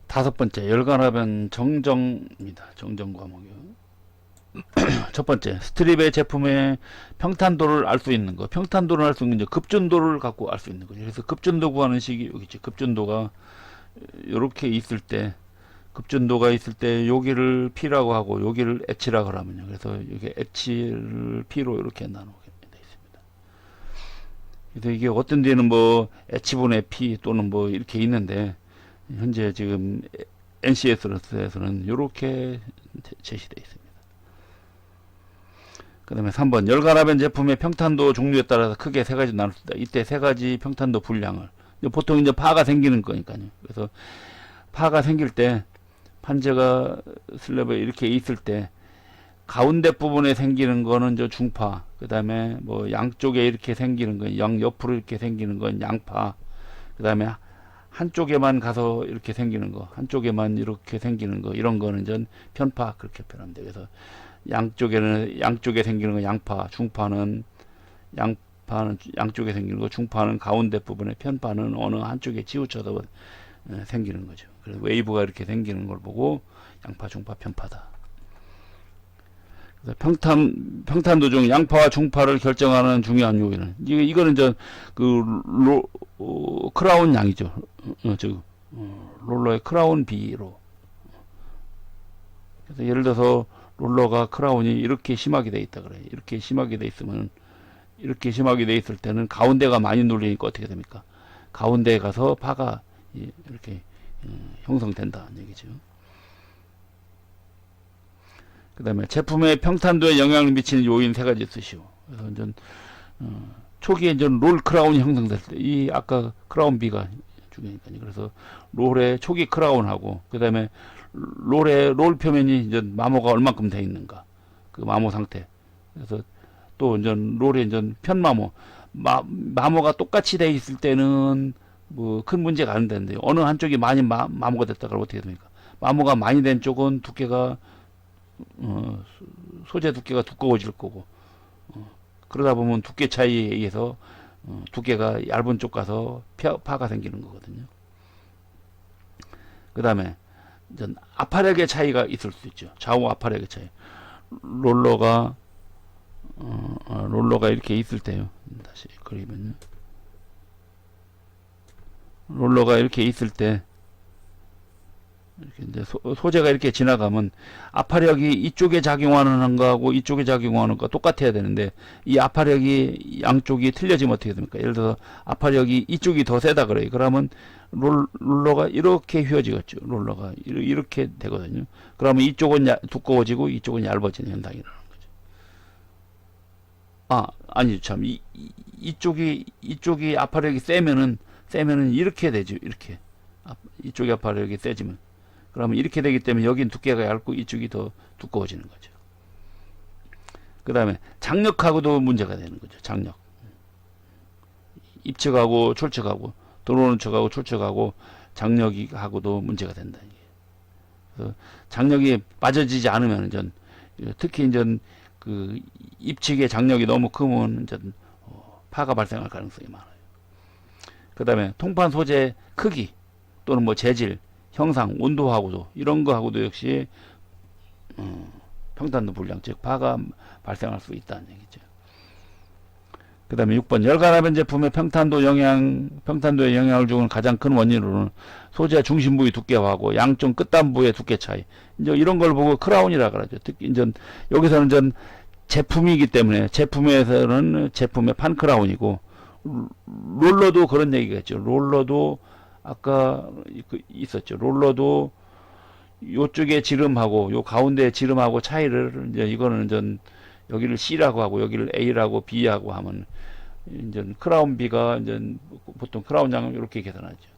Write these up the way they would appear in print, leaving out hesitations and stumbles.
다섯 번째, 열간하변 정정입니다. 정정 과목이요. 첫 번째, 스트립의 제품의 평탄도를 알 수 있는 거. 평탄도를 알 수 있는 거, 급준도를 갖고 알 수 있는 거죠. 그래서 급준도 구하는 식이 여기 있죠. 급준도가 이렇게 있을 때, 급준도가 있을 때 여기를 P라고 하고 여기를 H라고 하면요. 그래서 이게 H를 P로 이렇게 나누게 되어 있습니다. 그래서 이게 어떤 데는 뭐 H분의 P 또는 뭐 이렇게 있는데 현재 지금 NCS에서는 이렇게 제시되어 있습니다. 그 다음에 3번 열간하변 제품의 평탄도 종류에 따라서 크게 세 가지 나눌 수 있다. 이때 세 가지 평탄도 분량을 보통 이제 파가 생기는 거니까요. 그래서 파가 생길 때 판재가 슬랩에 이렇게 있을 때 가운데 부분에 생기는 거는 저 중파, 그 다음에 뭐 양쪽에 이렇게 생기는 건 양 옆으로 이렇게 생기는 건 양파, 그 다음에 한쪽에만 가서 이렇게 생기는 거, 한쪽에만 이렇게 생기는 거, 이런 거는 전 편파, 그렇게 표현하면 돼요. 그래서 양쪽에 생기는 건 양파, 중파는 양쪽에 생기는 거, 중파는 가운데 부분에, 편파는 어느 한쪽에 치우쳐서 생기는 거죠. 그래서 웨이브가 이렇게 생기는 걸 보고 양파, 중파, 편파다. 그래서 평탄도 중 양파와 중파를 결정하는 중요한 요인은 이거는 크라운 양이죠. 롤러의 크라운 비로. 그래서 예를 들어서 롤러가 크라운이 이렇게 심하게 돼 있다 그래요. 이렇게 심하게 돼 있으면, 이렇게 심하게 돼 있을 때는 가운데가 많이 눌리니까 어떻게 됩니까? 가운데에 가서 파가 이렇게 형성된다는 얘기죠. 그 다음에 제품의 평탄도에 영향을 미치는 요인 세 가지 쓰시오. 그래서 이제 초기에 이제 롤 크라운이 형성됐을 때, 이 아까 크라운 B가 중요하니까요. 그래서 롤의 초기 크라운하고, 그 다음에 롤 표면이 이제 마모가 얼만큼 돼 있는가, 그 마모 상태. 그래서 또 이제 롤의 이제 편마모, 마모가 똑같이 돼 있을 때는 뭐 큰 문제가 안 되는데, 어느 한쪽이 많이 마모가 됐다 그러면 어떻게 됩니까? 마모가 많이 된 쪽은 두께가 소재 두께가 두꺼워질 거고, 그러다 보면 두께 차이에 의해서 두께가 얇은 쪽 가서 파가 생기는 거거든요. 그 다음에 압파력의 차이가 있을 수 있죠. 좌우 압파력의 차이. 롤러가 이렇게 있을 때요. 다시 그리면요. 롤러가 이렇게 있을 때, 이렇게 이제 소재가 이렇게 지나가면 압파력이 이쪽에 작용하는 거하고 이쪽에 작용하는 거 똑같아야 되는데, 이 압파력이 양쪽이 틀려지면 어떻게 됩니까? 예를 들어서 압파력이 이쪽이 더 세다 그래요. 그러면 롤러가 이렇게 휘어지겠죠. 롤러가 이렇게 되거든요. 그러면 이쪽은 두꺼워지고 이쪽은 얇아지는 현상이 일어나는 거죠. 아니 참, 이쪽이 압파력이 세면은 이렇게 되죠. 이렇게 이쪽이 압파력이 세지면, 그러면 이렇게 되기 때문에 여긴 두께가 얇고 이쪽이 더 두꺼워지는 거죠. 그 다음에 장력하고도 문제가 되는 거죠. 장력. 입측하고 출측하고, 들어오는 척하고 출측하고 장력하고도 문제가 된다. 그래서 장력이 빠져지지 않으면 특히 그 입측의 장력이 너무 크면 파가 발생할 가능성이 많아요. 그 다음에 통판 소재 크기 또는 뭐 재질, 형상, 온도하고도, 이런 거하고도 역시 평탄도 불량, 즉 파가 발생할 수 있다는 얘기죠. 그 다음에 6번 열간하변 제품의 평탄도에 영향을 주는 가장 큰 원인으로는 소재 중심 부위 두께하고 양쪽 끝단부의 두께 차이, 이제 이런 걸 보고 크라운이라 그러죠. 특히 이제 여기서는 제품이기 때문에, 제품에서는 제품의 판 크라운이고, 롤러도 그런 얘기겠죠. 롤러도 아까 있었죠. 롤러도 요쪽에 지름하고 요 가운데 지름하고 차이를, 이제 이거는 여기를 C라고 하고 여기를 A라고 B하고 하면 크라운 B가 보통 크라운 양을 이렇게 계산하죠.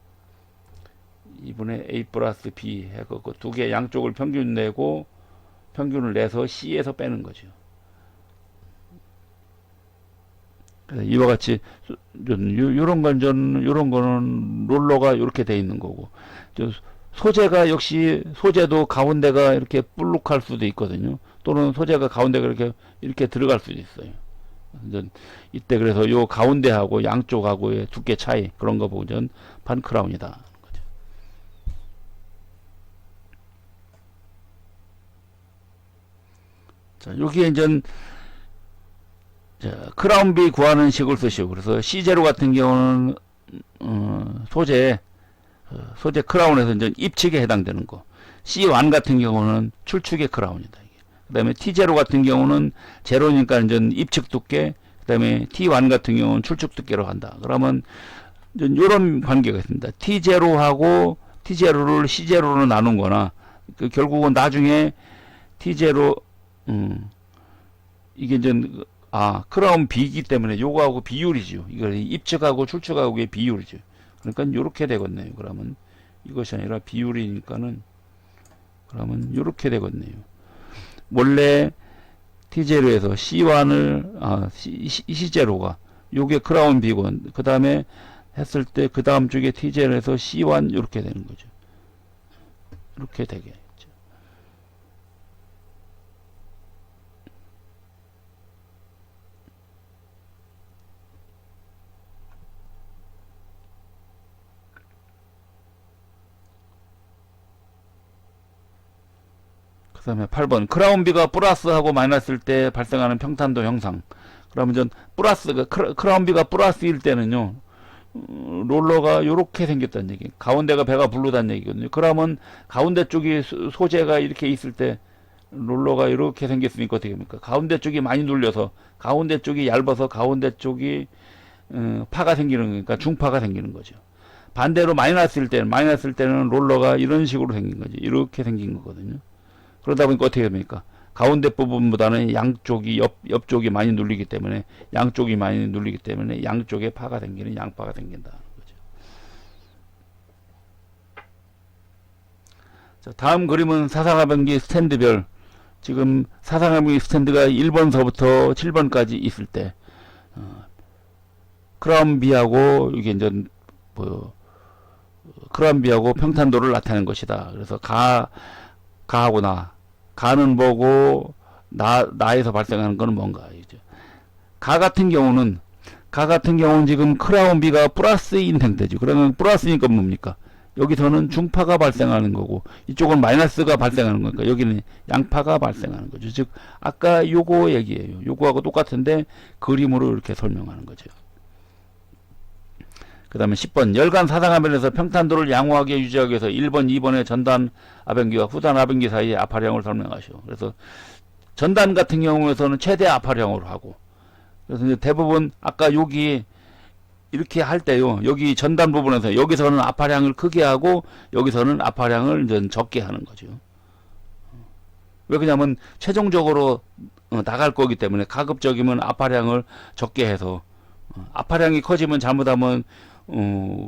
2분의 A 플러스 B 해서 그 두 개 양쪽을 평균을 내서 C에서 빼는 거죠. 이와 같이 요런 거는 롤러가 이렇게 돼 있는 거고, 소재가 역시 소재도 가운데가 이렇게 볼록할 수도 있거든요. 또는 소재가 가운데가 이렇게 들어갈 수도 있어요. 이때 그래서 요 가운데하고 양쪽하고의 두께 차이, 그런 거 보고 판 크라운이다. 자, 여기에 이제 크라운 B 구하는 식을 쓰시오. 그래서 C0 같은 경우는 소재 크라운에서 이제 입측에 해당되는 거. C1 같은 경우는 출축의 크라운이다. 그 다음에 T0 같은 경우는 제로니까 이제 입측 두께, 그 다음에 T1 같은 경우는 출축 두께로 한다. 그러면 이런 관계가 있습니다. T0하고 T0를 C0로 나눈 거나, 결국은 나중에 T0, 이게 이제, 크라운 B이기 때문에 요거하고 비율이죠. 이거 입측하고 출축하고의 비율이죠. 그러니까 요렇게 되겠네요. 그러면 이것이 아니라 비율이니까는, 그러면 요렇게 되겠네요. 원래 T0에서 C1을, C0가, 요게 크라운 B고, 그 다음에 했을 때, 그 다음 쪽에 T0에서 C1, 요렇게 되는 거죠. 이렇게 되게. 그 다음에 8번 크라운 B가 플러스하고 마이너스일 때 발생하는 평탄도 형상. 그러면 전 플러스가 크라운 B가 플러스일 때는요, 롤러가 요렇게 생겼다는 얘기. 가운데가 배가 부르다는 얘기거든요. 그러면 가운데 쪽이 소재가 이렇게 있을 때 롤러가 이렇게 생겼으니까 어떻게 됩니까? 가운데 쪽이 많이 눌려서 가운데 쪽이 얇아서 가운데 쪽이 파가 생기는 거니까 중파가 생기는 거죠. 반대로 마이너스일 때는 롤러가 이런 식으로 생긴 거죠. 이렇게 생긴 거거든요. 그러다 보니까 어떻게 됩니까? 가운데 부분보다는 양쪽이 옆쪽이 많이 눌리기 때문에 양쪽에 파가 생기는 양파가 생긴다는 거죠. 자, 다음 그림은 사상하변기 스탠드별. 지금 사상하변기 스탠드가 1번서부터 7번까지 있을 때 크라운 B하고 이게 이제 크라운 B하고 평탄도를 나타내는 것이다. 그래서 가하고 가는 뭐고 나에서 발생하는 거는 뭔가. 가 같은 경우는 지금 크라운 B가 플러스인 상태죠. 그러면 플러스니까 뭡니까? 여기서는 중파가 발생하는 거고 이쪽은 마이너스가 발생하는 거니까 여기는 양파가 발생하는 거죠. 즉 아까 요거 얘기예요. 요거하고 똑같은데 그림으로 이렇게 설명하는 거죠. 그 다음에 10번 열간 사상하변에서 평탄도를 양호하게 유지하기 위해서 1번, 2번의 전단 압연기와 후단 압연기 사이의 압화량을 설명하시오. 그래서 전단 같은 경우에서는 최대 압화량으로 하고, 그래서 이제 대부분 아까 여기 이렇게 할 때요, 여기 전단 부분에서 여기서는 압화량을 크게 하고 여기서는 압화량을 이제 적게 하는 거죠. 왜 그러냐면 최종적으로 나갈 거기 때문에 가급적이면 압화량을 적게 해서 압화량이 커지면 잘못하면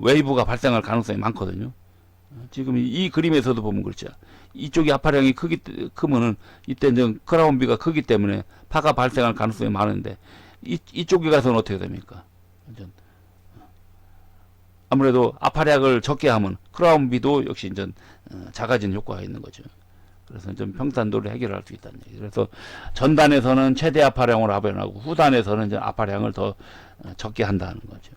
웨이브가 발생할 가능성이 많거든요. 지금 이 그림에서도 보면 그렇죠. 이쪽이 압화량이 크면은 이때 이제 크라운 B가 크기 때문에 파가 발생할 가능성이 많은데 이쪽에 가서는 어떻게 됩니까? 아무래도 압화량을 적게 하면 크라운 B도 역시 이제 작아지는 효과가 있는 거죠. 그래서 좀 평탄도를 해결할 수 있다는 얘기. 그래서 전단에서는 최대 압화량으로 압연하고 후단에서는 이제 압화량을 더 적게 한다는 거죠.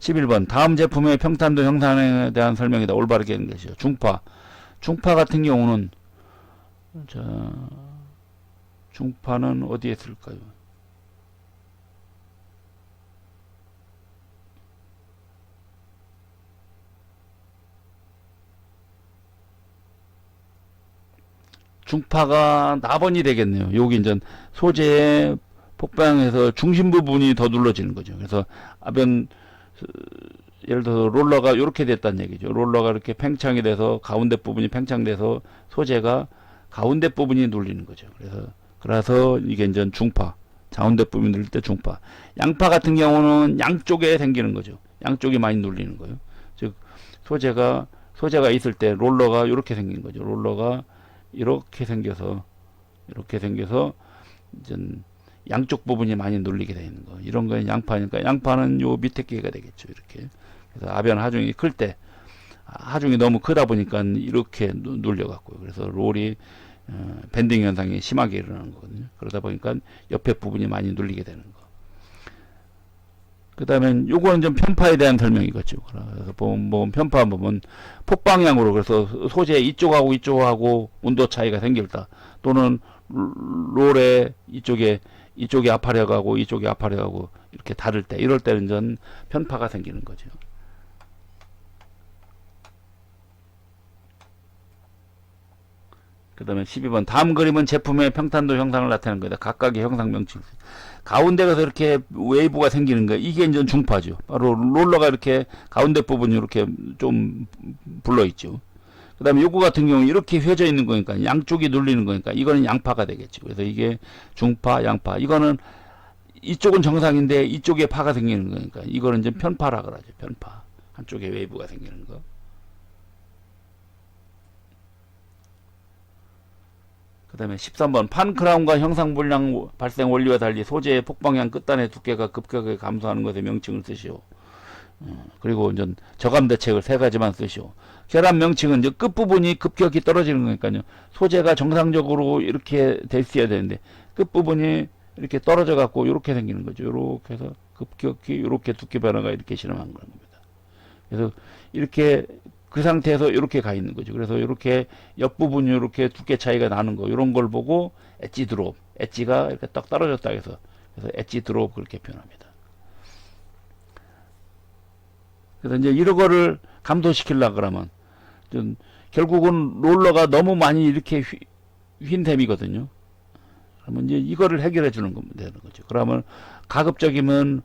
11번 다음 제품의 평탄도 형상에 대한 설명이다. 올바르게 하는 것이죠. 중파 같은 경우는 중파는 어디에 쓸까요? 중파가 나번이 되겠네요. 여기 이제 소재의 폭방해서 중심 부분이 더 눌러지는 거죠. 그래서 예를 들어서 롤러가 이렇게 됐다는 얘기죠. 롤러가 이렇게 팽창이 돼서 가운데 부분이 팽창돼서 소재가 가운데 부분이 눌리는 거죠. 그래서 이게 이제 중파, 가운데 부분이 눌릴 때 중파. 양파 같은 경우는 양쪽에 생기는 거죠. 양쪽이 많이 눌리는 거예요. 즉 소재가 있을 때 롤러가 이렇게 생긴 거죠. 롤러가 이렇게 생겨서 이제 양쪽 부분이 많이 눌리게 되는 거. 이런 거는 양파니까 양파는 요 밑에 게가 되겠죠. 이렇게. 그래서 아변 하중이 클 때 하중이 너무 크다 보니까 이렇게 눌려 갖고요. 그래서 롤이 밴딩 현상이 심하게 일어나는 거거든요. 그러다 보니까 옆에 부분이 많이 눌리게 되는 거. 그 다음에 요거는 좀 편파에 대한 설명이겠죠. 그래서 편파 보면 폭방향으로, 그래서 소재 이쪽하고 온도 차이가 생길다. 또는 롤에 이쪽이 아파려 가고 이쪽이 아파려 가고 이렇게 다를 때, 이럴 때는 전 편파가 생기는 거죠. 그 다음에 12번 다음 그림은 제품의 평탄도 형상을 나타내는 거다. 각각의 형상 명칭. 가운데 가서 이렇게 웨이브가 생기는 거예요. 이게 이제 중파죠. 바로 롤러가 이렇게 가운데 부분이 이렇게 좀 불러 있죠. 그 다음에 요거 같은 경우 이렇게 휘어져 있는 거니까 양쪽이 눌리는 거니까 이거는 양파가 되겠죠. 그래서 이게 중파, 양파. 이거는 이쪽은 정상인데 이쪽에 파가 생기는 거니까 이거는 이제 편파라 그러죠. 편파. 한쪽에 웨이브가 생기는 거. 그 다음에 13번 판크라운과 형상불량 발생 원리와 달리 소재의 폭방향 끝단의 두께가 급격하게 감소하는 것에 명칭을 쓰시오. 그리고 이제 저감 대책을 세 가지만 쓰시오. 결합 명칭은 이제 끝부분이 급격히 떨어지는 거니까요. 소재가 정상적으로 이렇게 돼 있어야 되는데 끝부분이 이렇게 떨어져 갖고 이렇게 생기는 거죠. 이렇게 해서 급격히 이렇게 두께 변화가 이렇게 실험한 겁니다. 그래서 이렇게 그 상태에서 이렇게 가 있는 거죠. 그래서 이렇게 옆부분이 이렇게 두께 차이가 나는 거, 이런 걸 보고 엣지 드롭, 엣지가 이렇게 딱 떨어졌다 해서 그래서 엣지 드롭 그렇게 표현합니다. 그래서 이제 이런 거를 감소시키려고 그러면 좀 결국은 롤러가 너무 많이 이렇게 휜 셈이거든요. 그러면 이제 이거를 해결해 주는 겁니다. 되는 거죠. 그러면 가급적이면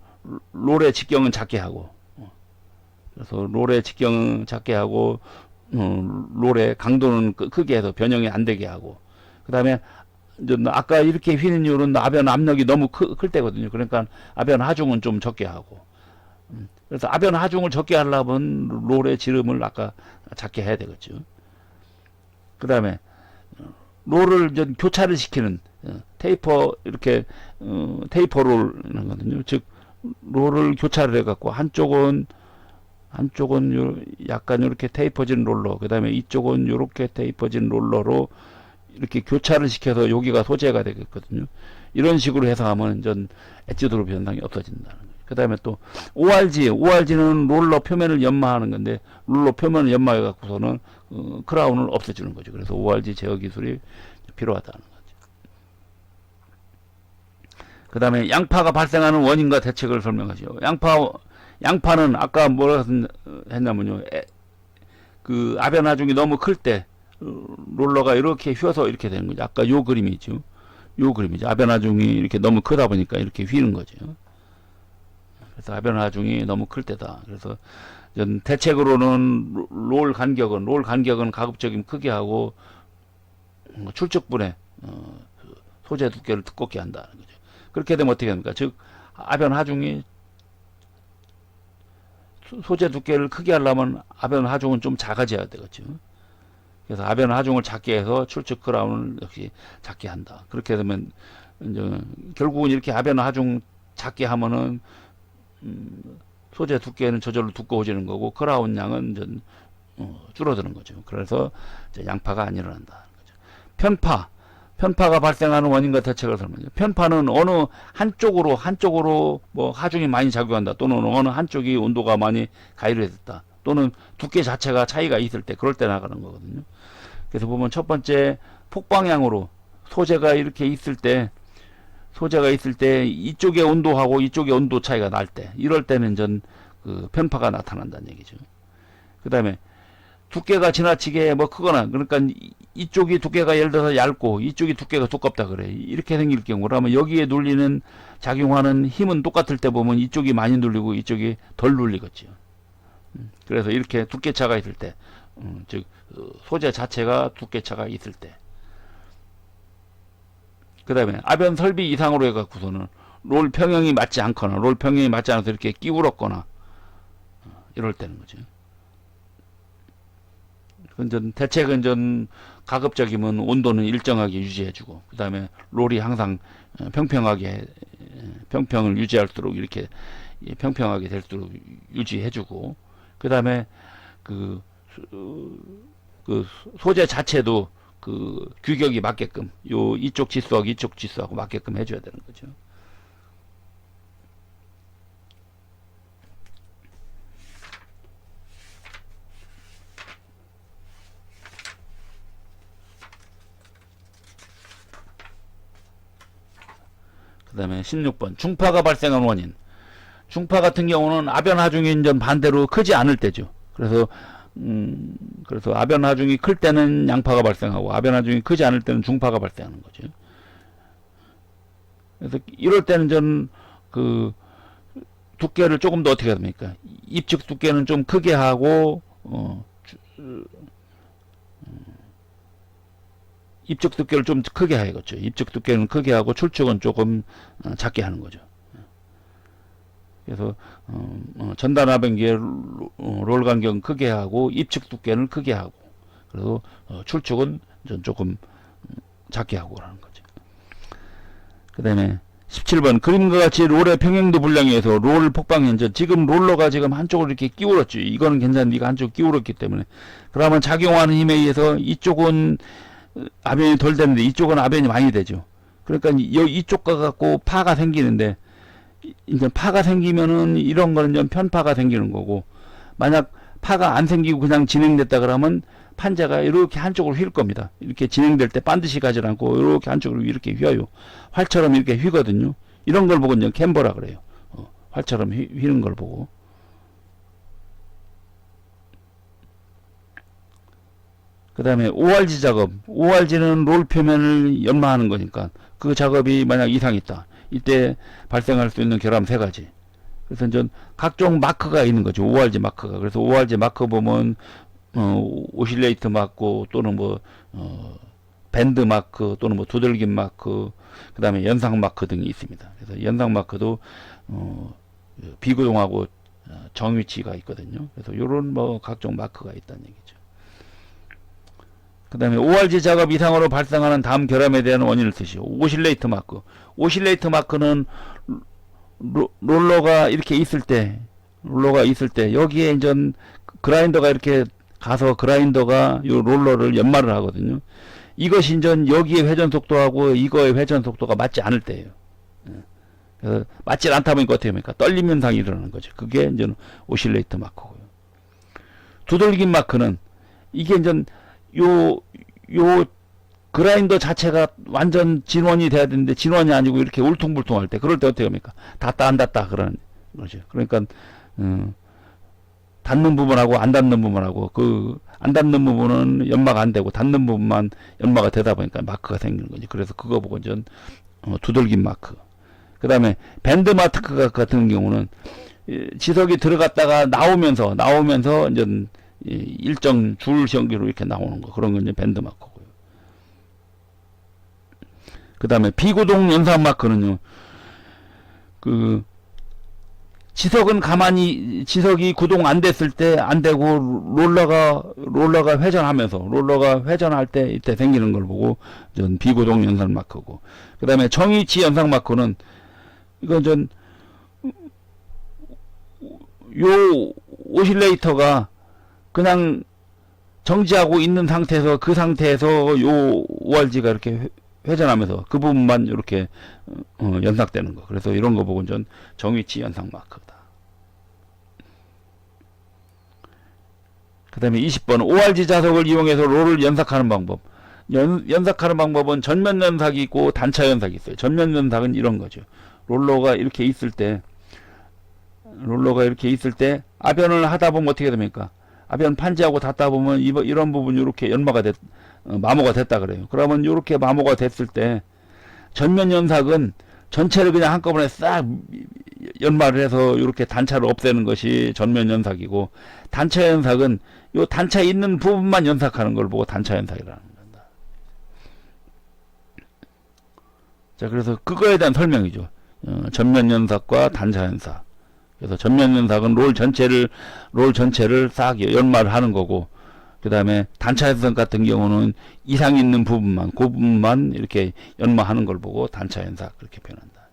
롤의 직경은 작게 하고, 그래서 롤의 직경은 작게 하고, 롤의 강도는 크게 해서 변형이 안 되게 하고, 그 다음에 아까 이렇게 휘는 이유는 아변 압력이 너무 클 때거든요. 그러니까 아변 하중은 좀 적게 하고, 그래서 아변 하중을 적게 하려면 롤의 지름을 아까 작게 해야 되겠죠. 그 다음에 롤을 이제 교차를 시키는 테이퍼 이렇게 테이퍼 롤이라는 거든요. 즉 롤을 교차를 해갖고 한쪽은 약간 이렇게 테이퍼진 롤러, 그 다음에 이쪽은 이렇게 테이퍼진 롤러로 이렇게 교차를 시켜서 여기가 소재가 되겠거든요. 이런 식으로 해서 하면 전 엣지 드롭 현상이 없어진다는 거예요. 그 다음에 또 ORG는 롤러 표면을 연마하는 건데 롤러 표면을 연마해 갖고서는 크라운을 없애주는 거죠. 그래서 ORG 제어 기술이 필요하다는 거죠. 그 다음에 양파가 발생하는 원인과 대책을 설명하시오. 양파는 아까 뭐라 했냐면요. 그 아변 하중이 너무 클 때 롤러가 이렇게 휘어서 이렇게 되는 거죠. 아까 요 그림이죠. 요 그림이죠. 아변 하중이 이렇게 너무 크다 보니까 이렇게 휘는 거죠. 그래서 아변 하중이 너무 클 때다. 그래서 대책으로는 롤 간격은 가급적이면 크게 하고 출적분에 소재 두께를 두껍게 한다는 거죠. 그렇게 되면 어떻게 됩니까? 즉 아변 하중이 소재 두께를 크게 하려면 아변 하중은 좀 작아져야 되겠죠. 그래서 아변 하중을 작게 해서 출적 크라운을 역시 작게 한다. 그렇게 되면 이제 결국은 이렇게 아변 하중 작게 하면은 소재 두께는 저절로 두꺼워지는 거고 크라운 양은 이제 줄어드는 거죠. 그래서 이제 양파가 안 일어난다는 거죠. 편파가 발생하는 원인과 대책을 설명해요. 편파는 어느 한쪽으로 뭐 하중이 많이 작용한다, 또는 어느 한쪽이 온도가 많이 가열됐다, 또는 두께 자체가 차이가 있을 때, 그럴 때 나가는 거거든요. 그래서 보면 첫 번째 폭방향으로 소재가 이렇게 있을 때 이쪽의 온도하고 이쪽의 온도 차이가 날 때, 이럴 때는 전 그 편파가 나타난다는 얘기죠. 그 다음에 두께가 지나치게 뭐 크거나, 그러니까 이쪽이 두께가 예를 들어서 얇고 이쪽이 두께가 두껍다 그래. 이렇게 생길 경우라면 여기에 눌리는 작용하는 힘은 똑같을 때 보면 이쪽이 많이 눌리고 이쪽이 덜 눌리겠죠. 그래서 이렇게 두께차가 있을 때, 즉 소재 자체가 두께차가 있을 때. 그 다음에 아변 설비 이상으로 해갖고서는 롤 평형이 맞지 않거나 롤 평형이 맞지 않아서 이렇게 끼울었거나 이럴 때는 거죠. 대책은 전 가급적이면 온도는 일정하게 유지해주고, 그 다음에 롤이 항상 평평을 유지할수록 이렇게 평평하게 될수록 유지해주고, 그 다음에 그 소재 자체도 그 규격이 맞게끔 이쪽 지수하고 맞게끔 해줘야 되는 거죠. 그다음에 16번 중파가 발생한 원인. 중파 같은 경우는 아변 하중이 이제 반대로 크지 않을 때죠. 그래서 아변 하중이 클 때는 양파가 발생하고 아변 하중이 크지 않을 때는 중파가 발생하는 거죠. 그래서 이럴 때는 전 그 두께를 조금 더 어떻게 합니까? 입측 두께는 좀 크게 하고 입측 두께를 좀 크게 해야겠죠. 입측 두께는 크게 하고 출측은 조금 작게 하는 거죠. 그래서 전단 하변기의 롤 간격은 크게 하고 입측 두께는 크게 하고 그래서 출축은 조금 작게 하고 그러는 거죠. 그 다음에 17번 그림과 같이 롤의 평행도 불량에 의해서 롤 폭방 현전. 지금 롤러가 지금 한쪽으로 이렇게 끼울었죠. 이거는 괜찮은데 이거 한쪽 끼울었기 때문에 그러면 작용하는 힘에 의해서 이쪽은 아변이 덜 되는데 이쪽은 아변이 많이 되죠. 그러니까 이쪽과 갖고 파가 생기는데 이제 파가 생기면은 이런 거는 좀 편파가 생기는 거고, 만약 파가 안 생기고 그냥 진행됐다 그러면 판자가 이렇게 한쪽으로 휠 겁니다. 이렇게 진행될 때 반드시 가지 않고 이렇게 한쪽으로 이렇게 휘어요. 활처럼 이렇게 휘거든요. 이런 걸 보고 이제 캠버라 그래요. 활처럼 휘는 걸 보고. 그 다음에 ORG 작업. ORG는 롤 표면을 연마하는 거니까 그 작업이 만약 이상이 있다. 이때 발생할 수 있는 결함 세 가지. 그래서 이제 각종 마크가 있는 거죠. ORG 마크가. 그래서 ORG 마크 보면 오실레이터 마크 또는 뭐 밴드 마크 또는 뭐 두들김 마크, 그 다음에 연상 마크 등이 있습니다. 그래서 연상 마크도 비구동하고 정위치가 있거든요. 그래서 이런 뭐 각종 마크가 있다는 얘기죠. 그 다음에 ORG 작업 이상으로 발생하는 다음 결함에 대한 원인을 쓰시오. 오실레이터 마크. 오실레이터 마크는 롤러가 이렇게 있을 때 여기에 이제 그라인더가 이렇게 가서 그라인더가 이 롤러를 연마를 하거든요. 이것이 이제 여기에 회전 속도하고 이거의 회전 속도가 맞지 않을 때예요. 그래서 맞지 않다 보니까 어떻게 합니까? 떨림 현상이 일어나는 거죠. 그게 이제 오실레이터 마크고요. 두들김 마크는 이게 이제 요 그라인더 자체가 완전 진원이 돼야 되는데 진원이 아니고 이렇게 울퉁불퉁할 때, 그럴 때 어떻게 합니까? 닿다 안 닿다 그러는 거죠. 그러니까 닿는 부분하고 안 닿는 부분하고, 그 안 닿는 부분은 연마가 안 되고 닿는 부분만 연마가 되다 보니까 마크가 생기는 거죠. 그래서 그거 보고 이제 두들김 마크. 그 다음에 밴드 마크 같은 경우는 지석이 들어갔다가 나오면서 이제 일정 줄 형기로 이렇게 나오는 거, 그런 건 이제 밴드 마크고요. 그 다음에 비구동 연상 마크는요, 그 지석은 가만히, 지석이 구동 안 됐을 때 안 되고 롤러가 회전할 때 이때 생기는 걸 보고 전 비구동 연상 마크고, 그 다음에 정위치 연상 마크는 이건 전 요 오실레이터가 그냥 정지하고 있는 상태에서 그 상태에서 요 ORG가 이렇게 회전하면서 그 부분만 이렇게 연삭되는 거. 그래서 이런 거 보고 전 정위치 연상 마크다. 그 다음에 20번 ORG 자석을 이용해서 롤을 연삭하는 방법. 연삭하는 방법은 전면 연삭이 있고 단차 연삭이 있어요. 전면 연삭은 이런 거죠. 롤러가 이렇게 있을 때 아변을 하다 보면 어떻게 됩니까? 아변 판지하고 닿다 보면 이런 부분이 이렇게 연마가 마모가 됐다 그래요. 그러면 이렇게 마모가 됐을 때 전면 연삭은 전체를 그냥 한꺼번에 싹 연마를 해서 이렇게 단차를 없애는 것이 전면 연삭이고, 단차 연삭은 요 단차 있는 부분만 연삭하는 걸 보고 단차 연삭이라는 겁니다. 자, 그래서 그거에 대한 설명이죠. 전면 연삭과 단차 연삭. 그래서 전면 연삭은 롤 전체를 싹 연마를 하는 거고, 그 다음에 단차 연삭 같은 경우는 이상 있는 부분만, 그 부분만 이렇게 연마하는 걸 보고 단차 연삭 그렇게 표현한다.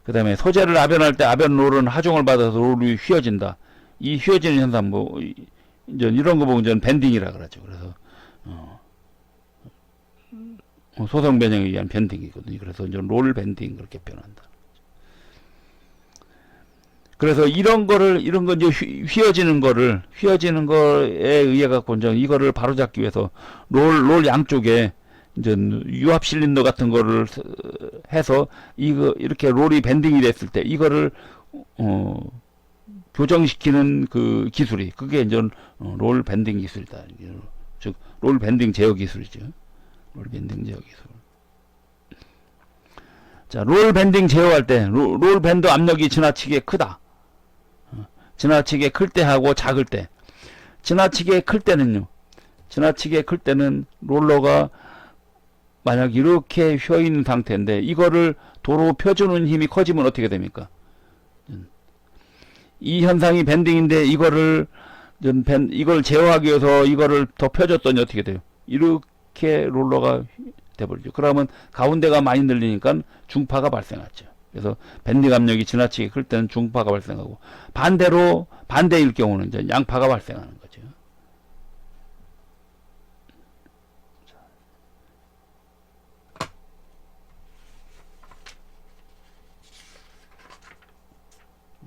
그 다음에 소재를 아변할 때 아변 롤은 하중을 받아서 롤이 휘어진다. 이 휘어지는 현상 뭐 이제 이런 거 보면 저는 밴딩이라 그러죠. 그래서 소성 변형에 의한 밴딩이거든요. 그래서 이제 롤 밴딩 그렇게 표현한다. 그래서 이런 거 이제 휘어지는 거에 의해 갖고 이제 이거를 바로잡기 위해서 롤 양쪽에 이제 유압 실린더 같은 거를 해서 이거 이렇게 롤이 밴딩이 됐을 때 이거를 교정시키는 그 기술이 그게 이제 롤 밴딩 기술이다. 즉 롤 밴딩 제어 기술이죠. 롤 밴딩 제어 기술. 자, 롤 밴딩 제어할 때 롤 밴드 압력이 지나치게 크다. 지나치게 클 때 하고 작을 때. 지나치게 클 때는요. 지나치게 클 때는 롤러가 만약 이렇게 휘어 있는 상태인데 이거를 도로 펴주는 힘이 커지면 어떻게 됩니까? 이 현상이 밴딩인데 이걸 제어하기 위해서 이거를 더 펴줬더니 어떻게 돼요? 이렇게 롤러가 돼버리죠. 그러면 가운데가 많이 늘리니까 중파가 발생하죠. 그래서 밴딩 압력이 지나치게 클 때는 중파가 발생하고 반대로 반대일 경우는 이제 양파가 발생하는 거죠.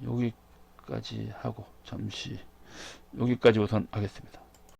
여기까지 하고 잠시 여기까지 우선 하겠습니다.